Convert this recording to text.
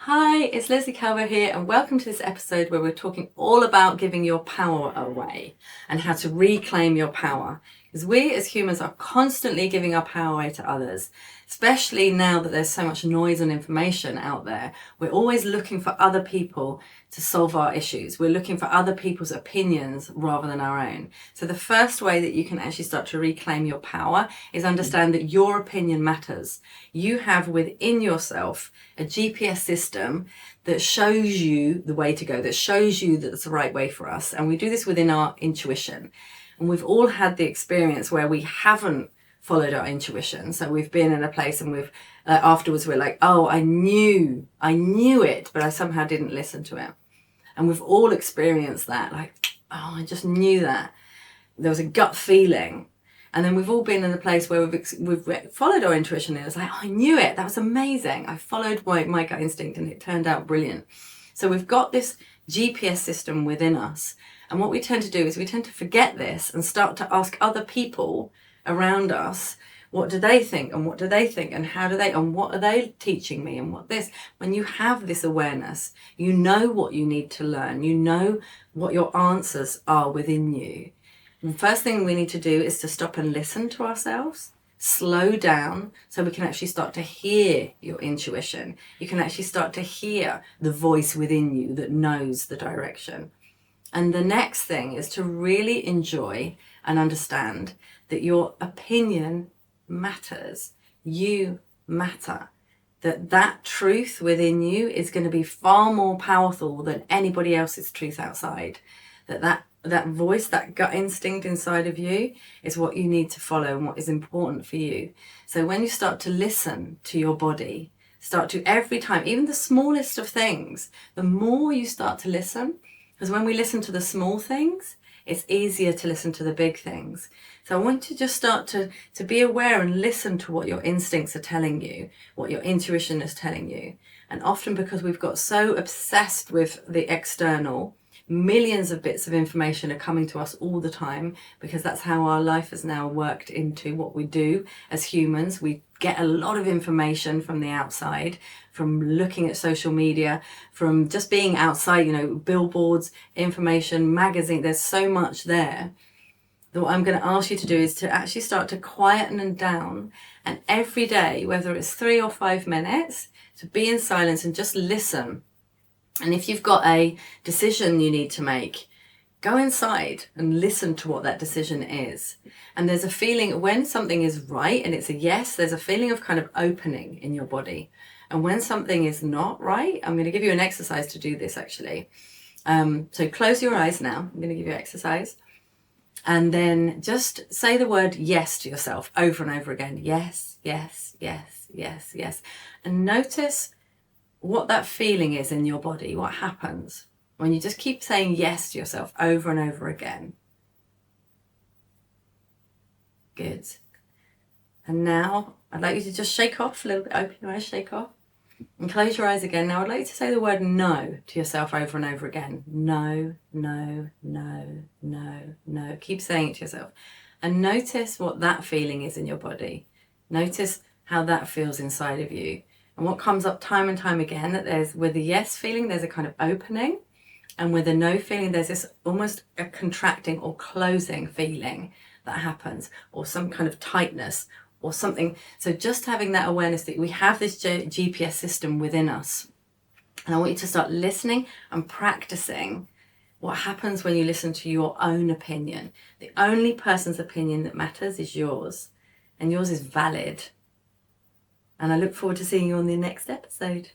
Hi, it's Lesley Calvo here, and welcome to this episode where we're talking all about giving your power away and how to reclaim your power. Because we as humans are constantly giving our power away to others, especially now that there's so much noise and information out there. We're always looking for other people to solve our issues. We're looking for other people's opinions rather than our own. So the first way that you can actually start to reclaim your power is understand that your opinion matters. You have within yourself a GPS system that shows you the way to go, that shows you that it's the right way for us. And we do this within our intuition. And we've all had the experience where we haven't followed our intuition. So we've been in a place and we've afterwards we're like, oh, I knew it, but I somehow didn't listen to it. And we've all experienced that, like, oh, I just knew that. There was a gut feeling. And then we've all been in a place where we've followed our intuition and it's like, oh, I knew it. That was amazing. I followed my gut instinct and it turned out brilliant. So we've got this GPS system within us. And what we tend to do is we tend to forget this and start to ask other people around us, what do they think? And what do they think? And how do they, and what are they teaching me? And what this, when you have this awareness, you know what you need to learn. You know what your answers are within you. The first thing we need to do is to stop and listen to ourselves, slow down so we can actually start to hear your intuition. You can actually start to hear the voice within you that knows the direction. And the next thing is to really enjoy and understand that your opinion matters. You matter. That truth within you is going to be far more powerful than anybody else's truth outside. That voice, that gut instinct inside of you is what you need to follow and what is important for you. So when you start to listen to your body, start to every time, even the smallest of things, the more you start to listen, because when we listen to the small things, it's easier to listen to the big things. So I want you to just start to be aware and listen to what your instincts are telling you, what your intuition is telling you. And often because we've got so obsessed with the external, millions of bits of information are coming to us all the time because that's how our life has now worked into what we do as humans. We get a lot of information from the outside, from looking at social media, from just being outside, billboards, information, magazine. There's so much there. That what I'm going to ask you to do is to actually start to quieten and down, and every day, whether it's 3 or 5 minutes, to be in silence and just listen. And if you've got a decision you need to make, go inside and listen to what that decision is. And there's a feeling when something is right and it's a yes, there's a feeling of kind of opening in your body. And when something is not right, I'm going to give you an exercise to do this actually. So close your eyes now. I'm going to give you an exercise. And then just say the word yes to yourself over and over again. Yes, yes, yes, yes, yes. And notice what that feeling is in your body, what happens when you just keep saying yes to yourself over and over again. Good. And now I'd like you to just shake off a little bit, open your eyes, shake off, and close your eyes again. Now I'd like you to say the word no to yourself over and over again. No, no, no, no, no. Keep saying it to yourself. And notice what that feeling is in your body. Notice how that feels inside of you. And what comes up time and time again, that there's, with the yes feeling, there's a kind of opening. And with the no feeling, there's this almost a contracting or closing feeling that happens, or some kind of tightness or something. So just having that awareness that we have this GPS system within us. And I want you to start listening and practicing what happens when you listen to your own opinion. The only person's opinion that matters is yours, and yours is valid. And I look forward to seeing you on the next episode.